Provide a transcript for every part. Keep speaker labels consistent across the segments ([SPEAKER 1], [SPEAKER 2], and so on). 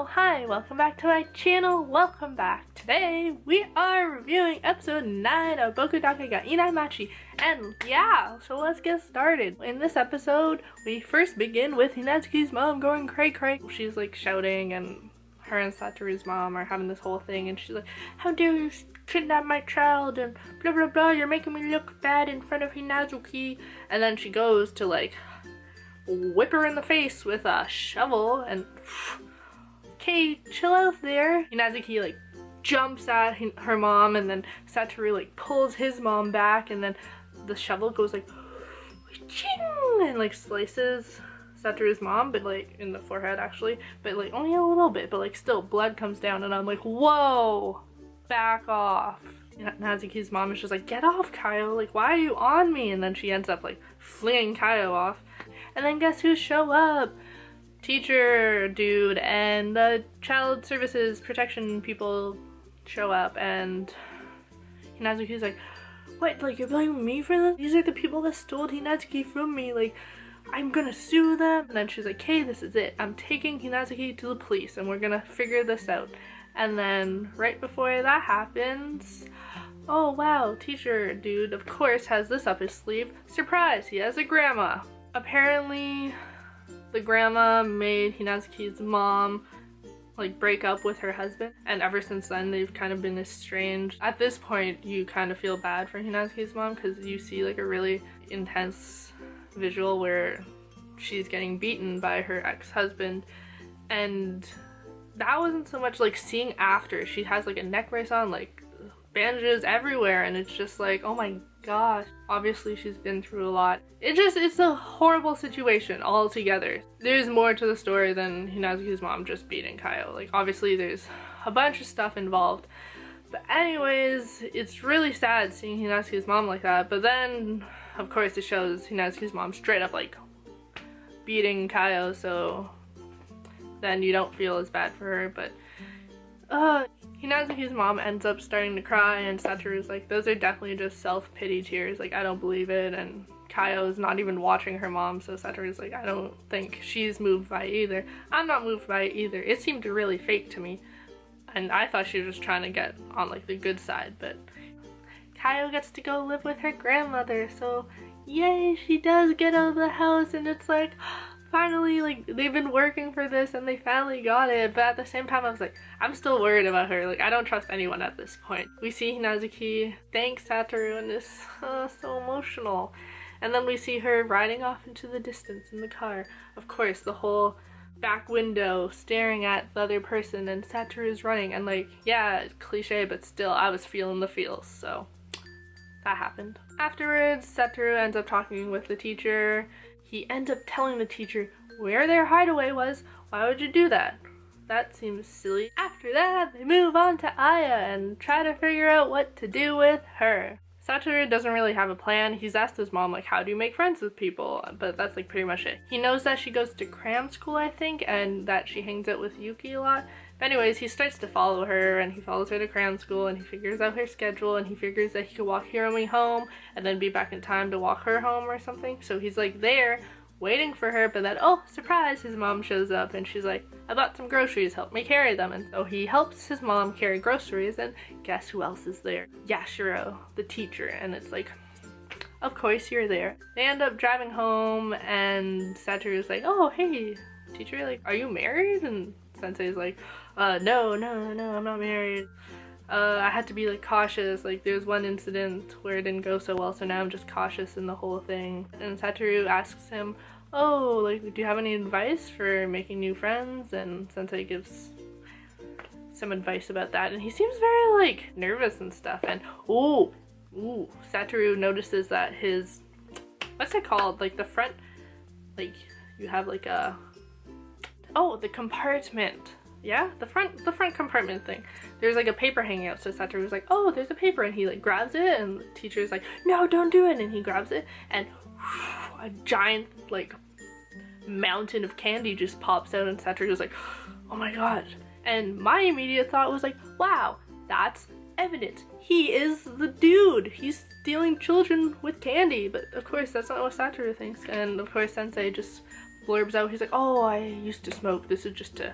[SPEAKER 1] hi, welcome back to my channel, welcome back. Today we are reviewing episode 9 of Boku dake ga Inai Machi, and yeah, so let's get started. In this episode, we first begin with Hinatsuki's mom going cray-cray. She's like shouting, and her and Satoru's mom are having this whole thing, and she's like, how dare you kidnap my child, and blah blah blah, you're making me look bad in front of Hinatsuki. And then she goes to like whip her in the face with a shovel, and okay, chill out there. Hinatsuki like jumps at her mom, and then Satoru like pulls his mom back, and then the shovel goes like ching, and like slices Satoru's mom, but like in the forehead actually, but like only a little bit, but like still blood comes down, and I'm like, whoa, back off. Natsuki's mom is just like, get off, Kaio, like why are you on me? And then she ends up like flinging Kaio off. And then guess who show up? Teacher dude and the child services protection people show up, and Hinatsuki's like, what, like you're blaming me for this? These are the people that stole Hinatsuki from me, like I'm gonna sue them. And then she's like, hey, this is it, I'm taking Hinatsuki to the police and we're gonna figure this out. And then right before that happens, oh wow, teacher dude of course has this up his sleeve. Surprise, he has a grandma. Apparently the grandma made Hinatsuki's mom like break up with her husband, and ever since then they've kind of been estranged. At this point you kind of feel bad for Hinatsuki's mom because you see like a really intense visual where she's getting beaten by her ex-husband, and that wasn't so much like seeing after. She has like a neck brace on, like bandages everywhere, and it's just like, oh my gosh, obviously she's been through a lot. It's a horrible situation altogether. There's more to the story than Hinatsuki's mom just beating Kaio. Like obviously there's a bunch of stuff involved, but anyways, it's really sad seeing Hinatsuki's mom like that. But then of course it shows Hinatsuki's mom straight up like beating Kaio, so then you don't feel as bad for her. But Hinatsuki's mom ends up starting to cry, and Satoru's like, those are definitely just self-pity tears, like I don't believe it. And Kaio is not even watching her mom, so Satoru's like, I don't think she's moved by it either. I'm not moved by it either. It seemed really fake to me, and I thought she was just trying to get on like the good side. But Kaio gets to go live with her grandmother, so yay, she does get out of the house, and it's like, finally, like they've been working for this and they finally got it. But at the same time I was like, I'm still worried about her, like I don't trust anyone at this point. We see Hinatsuki thank Satoru, and it's so emotional. And then we see her riding off into the distance in the car. Of course, the whole back window staring at the other person, and Satoru's running, and like, yeah, cliche, but still I was feeling the feels, so that happened. Afterwards, Satoru ends up talking with the teacher. He ends up telling the teacher where their hideaway was. Why would you do that? That seems silly. After that, they move on to Aya and try to figure out what to do with her. Satoru doesn't really have a plan. He's asked his mom like, how do you make friends with people? But that's like pretty much it. He knows that she goes to cram school, I think, and that she hangs out with Yuki a lot. But anyways, he starts to follow her, and he follows her to cram school, and he figures out her schedule, and he figures that he could walk Hiromi home and then be back in time to walk her home or something. So he's like there waiting for her, but then, oh surprise, his mom shows up, and she's like, I bought some groceries, help me carry them. And so he helps his mom carry groceries, and guess who else is there? Yashiro, the teacher. And it's like, of course you're there. They end up driving home, and Satoru's like, oh hey teacher, like are you married? And Sensei's like, no, I'm not married. I had to be like cautious, like there's one incident where it didn't go so well, so now I'm just cautious in the whole thing. And Satoru asks him, oh, like do you have any advice for making new friends? And Sensei gives some advice about that, and he seems very like nervous and stuff. And ooh, Satoru notices that his, what's it called, like the front, like you have like a, oh, the compartment. Yeah, the front compartment thing. There's like a paper hanging out, so Satoru's like, oh, there's a paper, and he like grabs it, and the teacher's like, no, don't do it, and he grabs it, and a giant like mountain of candy just pops out, and Satoru's like, oh my god. And my immediate thought was like, wow, that's evidence. He is the dude. He's stealing children with candy. But of course that's not what Satoru thinks, and of course Sensei just blurbs out, he's like, oh, I used to smoke, this is just to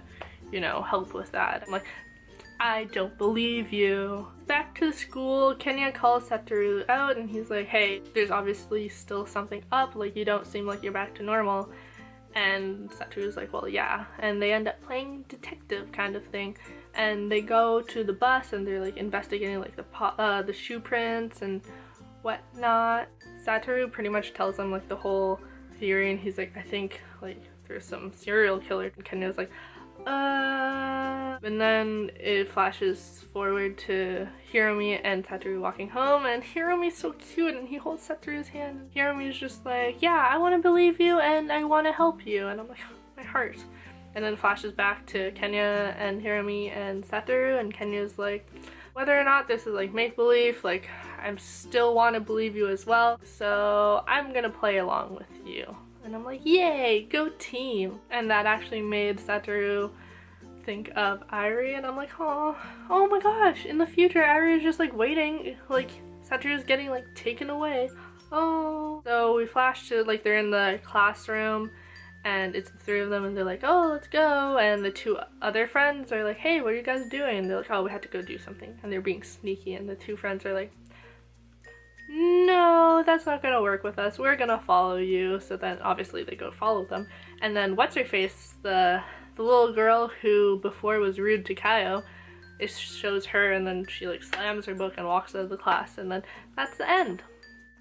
[SPEAKER 1] you know, help with that. I'm like, I don't believe you. Back to school, Kenya calls Satoru out and he's like, hey, there's obviously still something up, like you don't seem like you're back to normal. And Satoru's like, well, yeah. And they end up playing detective kind of thing. And they go to the bus and they're like investigating like the shoe prints and whatnot. Satoru pretty much tells them like the whole theory and he's like, I think like there's some serial killer. And Kenya's like, and then it flashes forward to Hiromi and Satoru walking home, and Hiromi's so cute and he holds Satoru's hand. Hiromi's just like, yeah, I want to believe you and I want to help you. And I'm like, oh, my heart. And then flashes back to Kenya and Hiromi and Satoru, and Kenya's like, whether or not this is like make-believe, like I still want to believe you as well, so I'm gonna play along with you. And I'm like, yay, go team. And that actually made Satoru think of Irie, and I'm like, oh my gosh, in the future Irie is just like waiting, like Satoru's getting like taken away. Oh. So we flash to like they're in the classroom and it's the three of them and they're like, oh, let's go. And the two other friends are like, hey, what are you guys doing? And they're like, oh, we have to go do something. And they're being sneaky, and the two friends are like, no, that's not gonna work with us, we're gonna follow you. So then obviously they go follow them, and then what's her face, the little girl who before was rude to Kaio, it shows her, and then she like slams her book and walks out of the class, and then that's the end.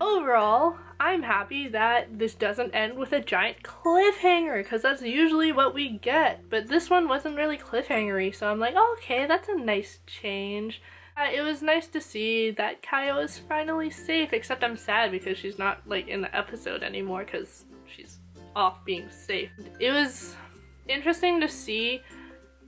[SPEAKER 1] Overall, I'm happy that this doesn't end with a giant cliffhanger, because that's usually what we get, but this one wasn't really cliffhangery, so I'm like, okay, that's a nice change. It was nice to see that Kaio is finally safe, except I'm sad because she's not like in the episode anymore because she's off being safe. It was interesting to see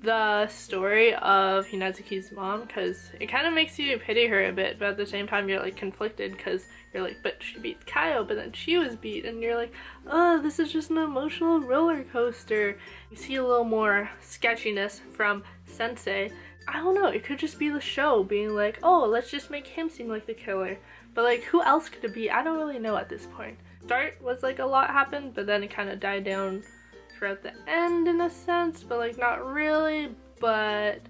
[SPEAKER 1] the story of Hinazuki's mom, because it kind of makes you pity her a bit, but at the same time you're like conflicted because you're like, but she beat Kaio, but then she was beat, and you're like, oh, this is just an emotional roller coaster. You see a little more sketchiness from Sensei. I don't know, it could just be the show being like, oh, let's just make him seem like the killer. But like, who else could it be? I don't really know at this point. Start was like a lot happened, but then it kind of died down throughout the end in a sense, but like not really. But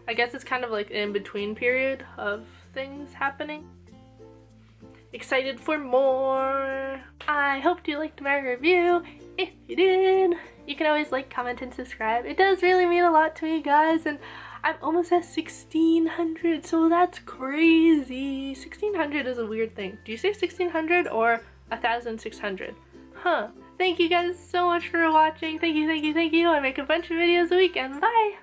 [SPEAKER 1] I guess it's kind of like in between period of things happening. Excited for more. I hope you liked my review. If you did, you can always like, comment, and subscribe. It does really mean a lot to me, guys, and I'm almost at 1,600, so that's crazy. 1,600 is a weird thing. Do you say 1,600 or 1,600? Huh. Thank you guys so much for watching. Thank you. I make a bunch of videos a week, and bye!